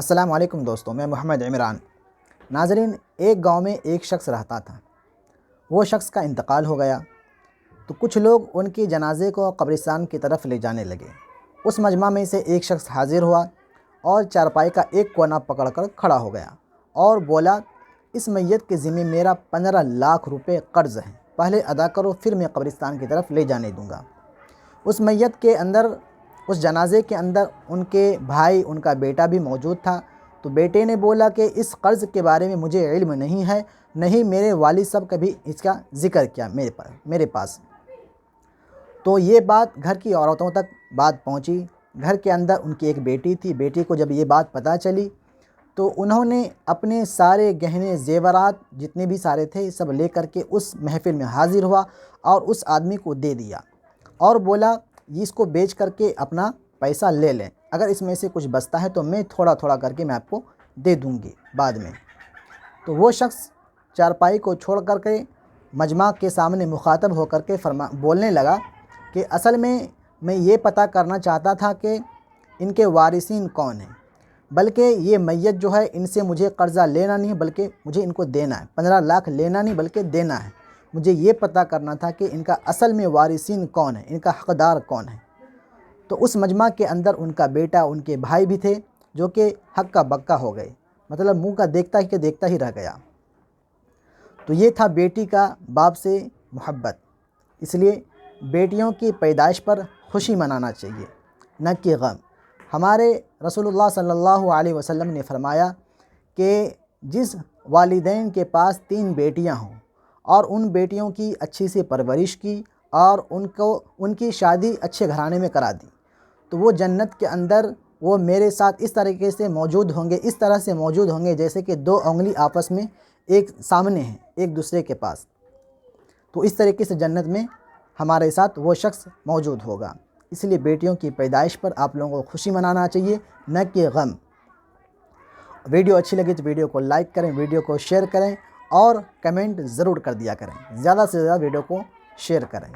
السلام علیکم دوستوں، میں محمد عمران۔ ناظرین، ایک گاؤں میں ایک شخص رہتا تھا۔ وہ شخص کا انتقال ہو گیا تو کچھ لوگ ان کی جنازے کو قبرستان کی طرف لے جانے لگے۔ اس مجمع میں سے ایک شخص حاضر ہوا اور چارپائی کا ایک کونا پکڑ کر کھڑا ہو گیا اور بولا، اس میت کے ذمہ میرا 15 لاکھ روپے قرض ہے، پہلے ادا کرو، پھر میں قبرستان کی طرف لے جانے دوں گا۔ اس میت کے اندر، اس جنازے کے اندر ان کے بھائی، ان کا بیٹا بھی موجود تھا۔ تو بیٹے نے بولا کہ اس قرض کے بارے میں مجھے علم نہیں ہے، نہیں میرے والد صاحب کبھی اس کا ذکر کیا میرے پاس۔ تو یہ بات گھر کی عورتوں تک بات پہنچی۔ گھر کے اندر ان کی ایک بیٹی تھی۔ بیٹی کو جب یہ بات پتہ چلی تو انہوں نے اپنے سارے گہنے زیورات جتنے بھی سارے تھے سب لے کر کے اس محفل میں حاضر ہوا اور اس آدمی کو دے دیا اور بولا، اس کو بیچ کر کے اپنا پیسہ لے لیں، اگر اس میں سے کچھ بچتا ہے تو میں تھوڑا تھوڑا کر کے میں آپ کو دے دوں گی بعد میں۔ تو وہ شخص چارپائی کو چھوڑ کر کے مجمع کے سامنے مخاطب ہو کر کے بولنے لگا کہ اصل میں یہ پتہ کرنا چاہتا تھا کہ ان کے وارثین کون ہیں، بلکہ یہ میت جو ہے ان سے مجھے قرضہ لینا نہیں بلکہ مجھے ان کو دینا ہے، 15 لاکھ لینا نہیں بلکہ دینا ہے۔ مجھے یہ پتہ کرنا تھا کہ ان کا اصل میں وارثین کون ہیں، ان کا حقدار کون ہے۔ تو اس مجمع کے اندر ان کا بیٹا، ان کے بھائی بھی تھے جو کہ ہکا بکا ہو گئے، مطلب منہ کا دیکھتا ہی رہ گیا۔ تو یہ تھا بیٹی کا باپ سے محبت۔ اس لیے بیٹیوں کی پیدائش پر خوشی منانا چاہیے، نہ کہ غم۔ ہمارے رسول اللہ صلی اللہ علیہ وسلم نے فرمایا کہ جس والدین کے پاس 3 بیٹیاں ہوں اور ان بیٹیوں کی اچھی سی پرورش کی اور ان کی شادی اچھے گھرانے میں کرا دی، تو وہ جنت کے اندر وہ میرے ساتھ اس طریقے سے موجود ہوں گے، اس طرح سے موجود ہوں گے جیسے کہ 2 انگلی آپس میں ایک سامنے ہیں ایک دوسرے کے پاس۔ تو اس طریقے سے جنت میں ہمارے ساتھ وہ شخص موجود ہوگا۔ اس لیے بیٹیوں کی پیدائش پر آپ لوگوں کو خوشی منانا چاہیے، نہ کہ غم۔ ویڈیو اچھی لگی تو ویڈیو کو لائک کریں، ویڈیو کو شیئر کریں اور کمنٹ ضرور کر دیا کریں، زیادہ سے زیادہ ویڈیو کو شیئر کریں۔